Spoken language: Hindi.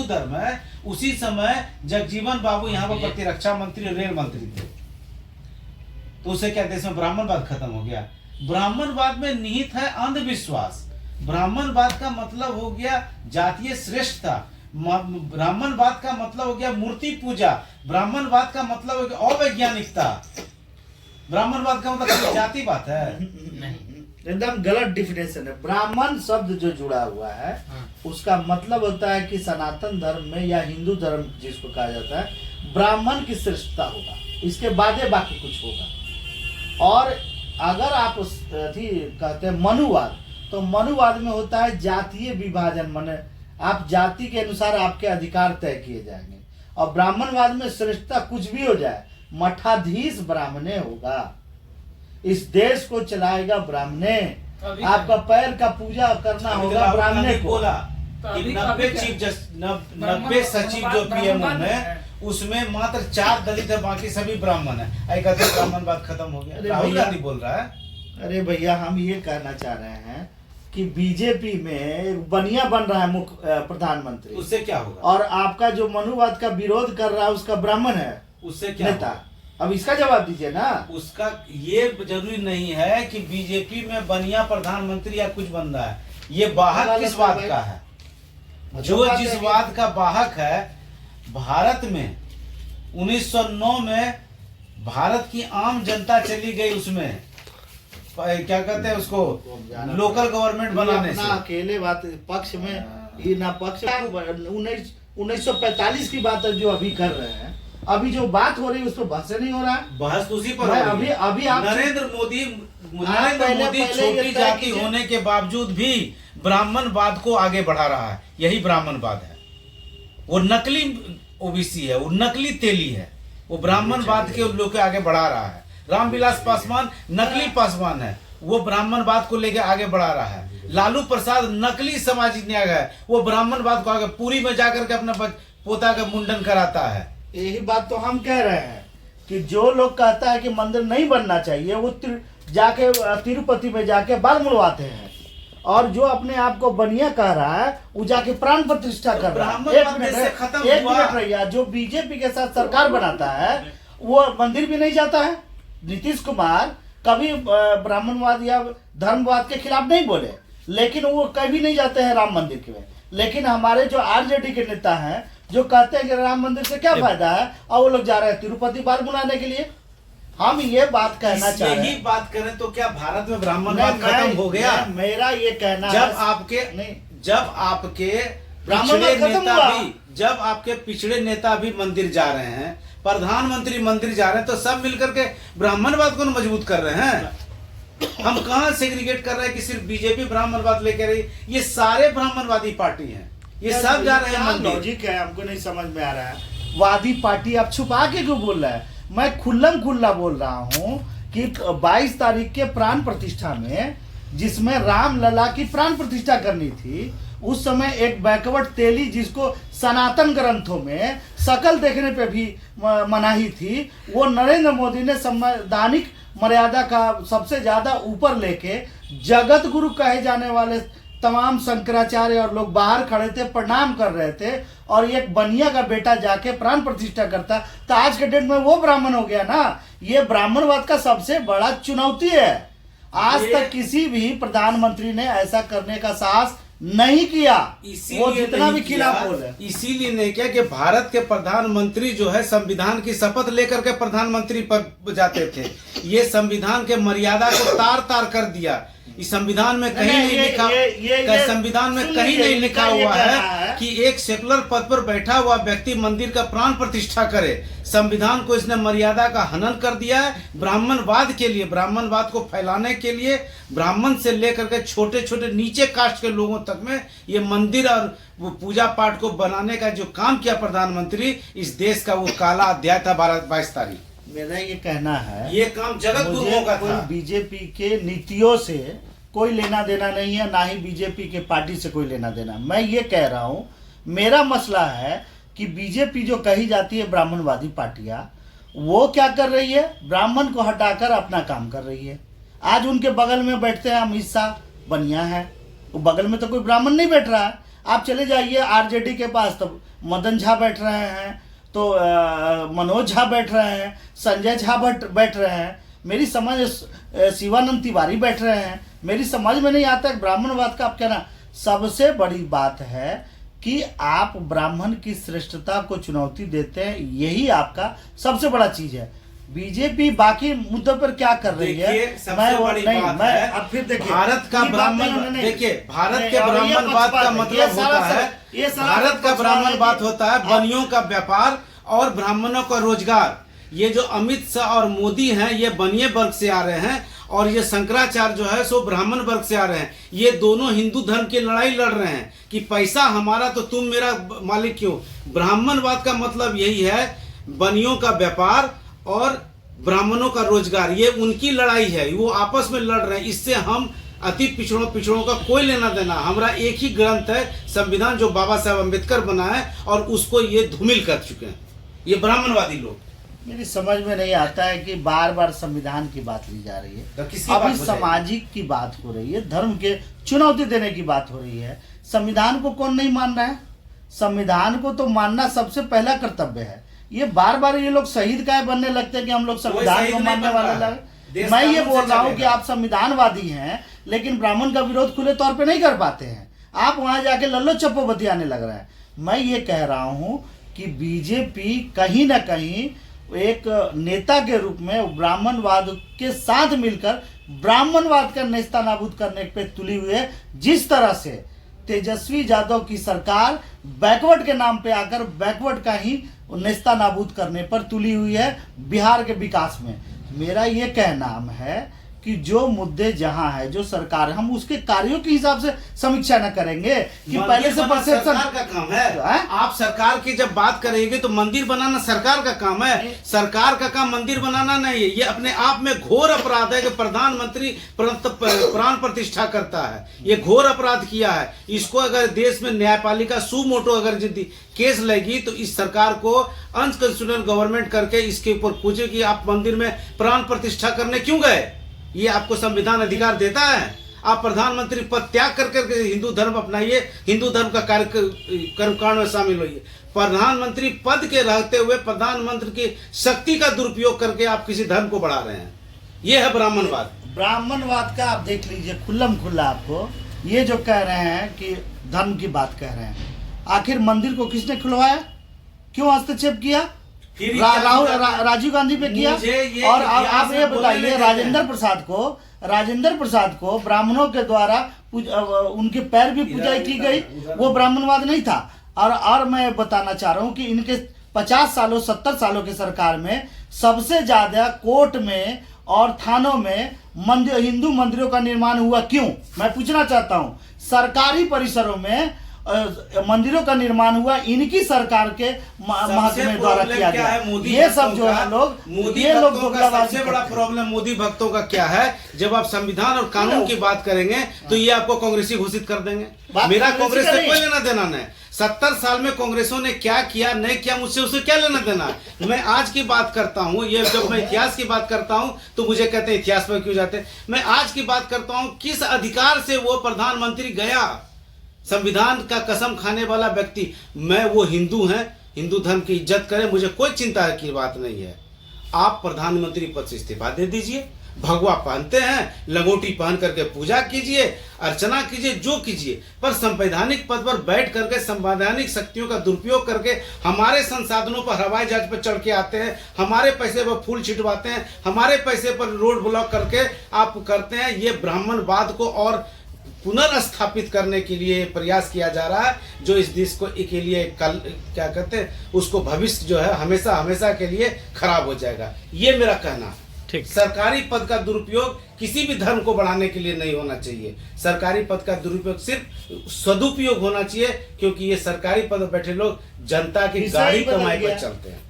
धर्म है, उसी समय जगजीवन बाबू यहाँ पर प्रतिरक्षा मंत्री, रेल मंत्री थे। तो उसे कहते हैं इसमें ब्राह्मणवाद खत्म हो गया। ब्राह्मणवाद में निहित है अंधविश्वास। ब्राह्मणवाद का मतलब हो गया जातीय श्रेष्ठता। ब्राह्मणवाद का मतलब हो गया मूर्ति पूजा। ब्राह्मणवाद का मतलब हो गया अवैज्ञानिकता। ब्राह्मणवाद का मतलब जाति बात है नहीं, एकदम गलत डिफिनेशन है। ब्राह्मण शब्द जो जुड़ा हुआ है उसका मतलब होता है कि सनातन धर्म में या हिंदू धर्म जिसको कहा जाता है, ब्राह्मण की श्रेष्ठता होगा, इसके बाद बाकी कुछ होगा। और अगर आप कहते हैं मनुवाद, तो मनुवाद में होता है जातीय विभाजन, माने आप जाति के अनुसार आपके अधिकार तय किए जाएंगे। और ब्राह्मणवाद में श्रेष्ठता कुछ भी हो जाए, मठाधीश ब्राह्मणे होगा, इस देश को चलाएगा ब्राह्मणे, आपका पैर का पूजा करना होगा ब्राह्मणे को। बोला कि 90 सचिव जो पीएमओ में, उसमें मात्र 4 दलित है, बाकी सभी ब्राह्मण है। कहते ब्राह्मणवाद खत्म हो गया। राहुल गांधी बोल रहा है। अरे भैया, हम ये कहना चाह रहे हैं कि बीजेपी में बनिया बन रहा है मुख्य प्रधानमंत्री, उससे क्या होगा? और आपका जो मनुवाद का विरोध कर रहा है उसका ब्राह्मण है, उससे क्या नेता। अब इसका जवाब दीजिए ना। उसका ये जरूरी नहीं है कि बीजेपी में बनिया प्रधानमंत्री या कुछ बन रहा है। ये वाहक किस वाद का है? जो जिस वाद का वाहक है, भारत में 1909 में भारत की आम जनता चली गई, उसमें क्या कहते हैं उसको, लोकल गवर्नमेंट बनाने से। अकेले बात पक्ष में ये ना पक्ष 1945 की बात है जो अभी कर रहे हैं। अभी जो बात हो रही है उस पर बहस नहीं हो रहा है। बहस तो उसी पर अभी आप नरेंद्र मोदी छोटी जाति होने के बावजूद भी ब्राह्मणवाद को आगे बढ़ा रहा है। यही ब्राह्मणवाद है। वो नकली ओबीसी है, वो नकली तेली है, वो ब्राह्मणवाद के लोग के आगे बढ़ा रहा है। रामविलास पासवान नकली पासवान है, वो ब्राह्मणवाद को लेकर आगे बढ़ा रहा है। लालू प्रसाद नकली सामाजिक न्याय है, वो ब्राह्मणवाद को आगे पुरी में जाकर के अपना पोता का मुंडन कराता है। यही बात तो हम कह रहे हैं कि जो लोग कहता है कि मंदिर नहीं बनना चाहिए, वो जाके तिरुपति में जाके बाल मुड़वाते हैं, और जो अपने आप को बनिया कह रहा है वो जाके प्राण प्रतिष्ठा कर रहा है। एक मिनट भैया, जो बीजेपी के साथ सरकार बनाता है वो मंदिर भी नहीं जाता है। नीतीश कुमार कभी ब्राह्मणवाद या धर्मवाद के खिलाफ नहीं बोले, लेकिन वो कभी नहीं जाते हैं राम मंदिर के में। लेकिन हमारे जो आरजेडी के नेता हैं जो कहते हैं कि राम मंदिर से क्या फायदा है, और वो लोग जा रहे हैं तिरुपति बाल बुलाने के लिए। हम ये बात कहना चाह रहे हैं। यही बात करें तो क्या भारत में ब्राह्मणवाद खत्म हो गया? मेरा ये कहना जब आपके पिछड़े नेता भी मंदिर जा रहे हैं, प्रधानमंत्री मंदिर जा रहे हैं, तो सब मिलकर के ब्राह्मणवाद को मजबूत कर रहे हैं। हम कहाँ सेग्रीगेट कर रहे हैं कि सिर्फ बीजेपी ब्राह्मणवाद लेकर रही? ये सारे ब्राह्मणवादी पार्टी हैं, ये सब जा रहे हैं। लॉजिक है, हमको नहीं समझ में आ रहा है। वादी पार्टी आप छुपा के क्यों बोल रहे हैं? मैं खुल्लम खुल्ला बोल रहा हूँ कि 22 तारीख के प्राण प्रतिष्ठा में, जिसमें राम लला की प्राण प्रतिष्ठा करनी थी, उस समय एक बैकवर्ड तेली जिसको सनातन ग्रंथों में शकल देखने पे भी मनाही थी, वो नरेंद्र मोदी ने संवैधानिक मर्यादा का सबसे ज्यादा ऊपर लेके जगत गुरु कहे जाने वाले तमाम शंकराचार्य और लोग बाहर खड़े थे, प्रणाम कर रहे थे, और एक बनिया का बेटा जाके प्राण प्रतिष्ठा करता, तो आज के डेट में वो ब्राह्मण हो गया ना। ये ब्राह्मणवाद का सबसे बड़ा चुनौती है। आज तक किसी भी प्रधानमंत्री ने ऐसा करने का साहस नहीं किया, वो जितना भी खिलाफ बोले। इसीलिए नहीं किया कि भारत के प्रधानमंत्री जो है संविधान की शपथ लेकर के प्रधानमंत्री पर जाते थे। ये संविधान के मर्यादा को तार तार कर दिया। इस संविधान में कहीं नहीं लिखा, संविधान में कहीं नहीं लिखा हुआ है कि एक सेकुलर पद पर बैठा हुआ व्यक्ति मंदिर का प्राण प्रतिष्ठा करे। संविधान को इसने मर्यादा का हनन कर दिया है ब्राह्मणवाद के लिए, ब्राह्मणवाद को फैलाने के लिए। ब्राह्मण से लेकर के छोटे छोटे नीचे कास्ट के लोगों तक में ये मंदिर और वो पूजा पाठ को बनाने का जो काम किया प्रधानमंत्री, इस देश का वो काला अध्याय था 22 तारीख। मेरा ये कहना है, ये काम जगत गुरुओं का था। बीजेपी के नीतियों से कोई लेना देना नहीं है, ना ही बीजेपी के पार्टी से कोई लेना देना। मैं ये कह रहा हूँ, मेरा मसला है कि बीजेपी जो कही जाती है ब्राह्मणवादी पार्टियां, वो क्या कर रही है? ब्राह्मण को हटाकर अपना काम कर रही है। आज उनके बगल में बैठते हैं अमित शाह, बनिया है, वो बगल में तो कोई ब्राह्मण नहीं बैठ रहा है। आप चले जाइए आरजेडी के पास, तो मदन झा बैठ रहे हैं, तो मनोज झा बैठ रहे हैं, संजय झा बैठ रहे हैं, मेरी समझ शिवानंद तिवारी बैठ रहे हैं। मेरी समझ में नहीं आता है ब्राह्मणवाद का आप कहना। सबसे बड़ी बात है कि आप ब्राह्मण की श्रेष्ठता को चुनौती देते हैं, यही आपका सबसे बड़ा चीज है। बीजेपी बाकी मुद्दों पर क्या कर रही है? अब फिर देखिए, भारत का ब्राह्मण, देखिए भारत के ब्राह्मणवाद का मतलब होता है, भारत का ब्राह्मणवाद होता है बनियों का व्यापार और ब्राह्मणों का रोजगार। ये जो अमित शाह और मोदी हैं ये बनिए वर्ग से आ रहे हैं, और ये शंकराचार्य जो है सो ब्राह्मण वर्ग से आ रहे हैं। ये दोनों हिंदू धर्म की लड़ाई लड़ रहे हैं कि पैसा हमारा तो तुम मेरा मालिक क्यों। ब्राह्मणवाद का मतलब यही है, बनियों का व्यापार और ब्राह्मणों का रोजगार, ये उनकी लड़ाई है, वो आपस में लड़ रहे हैं। इससे हम अति पिछड़ों का कोई लेना देना। हमारा एक ही ग्रंथ है संविधान, जो बाबा साहब अम्बेडकर बनाया है, और उसको ये धूमिल कर चुके हैं ये ब्राह्मणवादी लोग। मेरी समझ में नहीं आता है कि बार बार संविधान की बात ली जा रही है, अभी सामाजिक की बात हो रही है, धर्म के चुनौती देने की बात हो रही है। संविधान को कौन नहीं मान रहा है? संविधान को तो मानना सबसे पहला कर्तव्य है। ये बार बार ये लोग शहीद काय बनने लगते हैं कि हम लोग संविधान को मानने वाले लगे। मैं ये बोल रहा हूँ कि आप संविधानवादी हैं, लेकिन ब्राह्मण का विरोध खुले तौर पे नहीं कर पाते हैं। आप वहां जाके लल्लो चप्पो बतियाने लग रहे हैं। मैं ये कह रहा हूँ कि बीजेपी कहीं ना कहीं एक नेता के रूप में ब्राह्मणवाद के साथ मिलकर ब्राह्मणवाद का नेस्तनाबूद करने पे तुली हुई है। जिस तरह से तेजस्वी यादव की सरकार बैकवर्ड के नाम पे आकर बैकवर्ड का ही नेस्तनाबूद करने पर तुली हुई है बिहार के विकास में। मेरा ये कहना है कि जो मुद्दे जहां है, जो सरकार, हम उसके कार्यों के हिसाब से समीक्षा न करेंगे कि पहले से परसेप्शन सरकार का काम है। आप सरकार की जब बात करेंगे तो मंदिर बनाना सरकार का काम है। सरकार का काम मंदिर बनाना नहीं है। ये अपने आप में घोर अपराध है कि प्रधानमंत्री प्राण प्रतिष्ठा करता है। ये घोर अपराध किया है। इसको अगर देश में न्यायपालिका सुमोटो अगर केस लगी तो इस सरकार को अनकंस्टिट्यूशनल गवर्नमेंट करके इसके ऊपर पूछे कि आप मंदिर में प्राण प्रतिष्ठा करने क्यों गए। ये आपको संविधान अधिकार देता है? आप प्रधानमंत्री पद त्याग करके हिंदू धर्म अपनाइए, हिंदू धर्म का कर्मकांड में शामिल होइए। प्रधानमंत्री पद के रहते हुए प्रधानमंत्री की शक्ति का दुरुपयोग करके आप किसी धर्म को बढ़ा रहे हैं। ये है ब्राह्मणवाद। ब्राह्मणवाद का आप देख लीजिए खुल्लम खुल्ला। आपको ये जो कह रहे हैं कि धर्म की बात कह रहे हैं, आखिर मंदिर को किसने खुलवाया? क्यों हस्तक्षेप किया? राजीव गांधी पे किया। और आप ये बताइए, राजेंद्र प्रसाद को ब्राह्मणों के द्वारा उनके पैर भी पूजा की गई, वो ब्राह्मणवाद नहीं था। और मैं बताना चाह रहा हूँ कि इनके 50 सालों 70 सालों की सरकार में सबसे ज्यादा कोर्ट में और थानों में हिंदू मंदिरों का निर्माण हुआ। क्यों? मैं पूछना चाहता हूँ। सरकारी परिसरों में मंदिरों का निर्माण हुआ इनकी सरकार के महकमे द्वारा किया गया। ये सब जो है लोग, ये लोग सबसे बड़ा प्रॉब्लम मोदी भक्तों का क्या है, जब आप संविधान और कानून की बात करेंगे तो ये आपको कांग्रेसी घोषित कर देंगे। मेरा कांग्रेस से कोई लेना देना नहीं। 70 साल में कांग्रेसों ने क्या किया नहीं किया, मुझसे उसे क्या लेना देना। मैं आज की बात करता हूँ। ये जब मैं इतिहास की बात करता हूँ तो मुझे कहते हैं इतिहास पर क्यों जाते। मैं आज की बात करता हूँ, किस अधिकार से वो प्रधानमंत्री गया। संविधान का कसम खाने वाला व्यक्ति, मैं वो हिंदू हैं, हिंदू धर्म की इज्जत करें, मुझे कोई चिंता की बात नहीं है। आप प्रधानमंत्री पद से इस्तीफा दे दीजिए, भगवा पहनते हैं, लंगोटी पहन करके पूजा कीजिए, अर्चना कीजिए, जो कीजिए, पर संवैधानिक पद पर बैठ करके संवैधानिक शक्तियों का दुरुपयोग करके हमारे संसाधनों पर हवाई जहाज पर चढ़ के आते हैं, हमारे पैसे पर फूल छिटवाते हैं, हमारे पैसे पर रोड ब्लॉक करके आप करते हैं। ये ब्राह्मणवाद को और पुनर्स्थापित करने के लिए प्रयास किया जा रहा है, जो इस देश को के लिए कल क्या कहते हैं, उसको भविष्य जो है हमेशा हमेशा के लिए खराब हो जाएगा। ये मेरा कहना। ठीक, सरकारी पद का दुरुपयोग किसी भी धर्म को बढ़ाने के लिए नहीं होना चाहिए। सरकारी पद का दुरुपयोग सिर्फ सदुपयोग होना चाहिए, क्योंकि ये सरकारी पद पर बैठे लोग जनता की गाड़ी कमाई पर चलते हैं।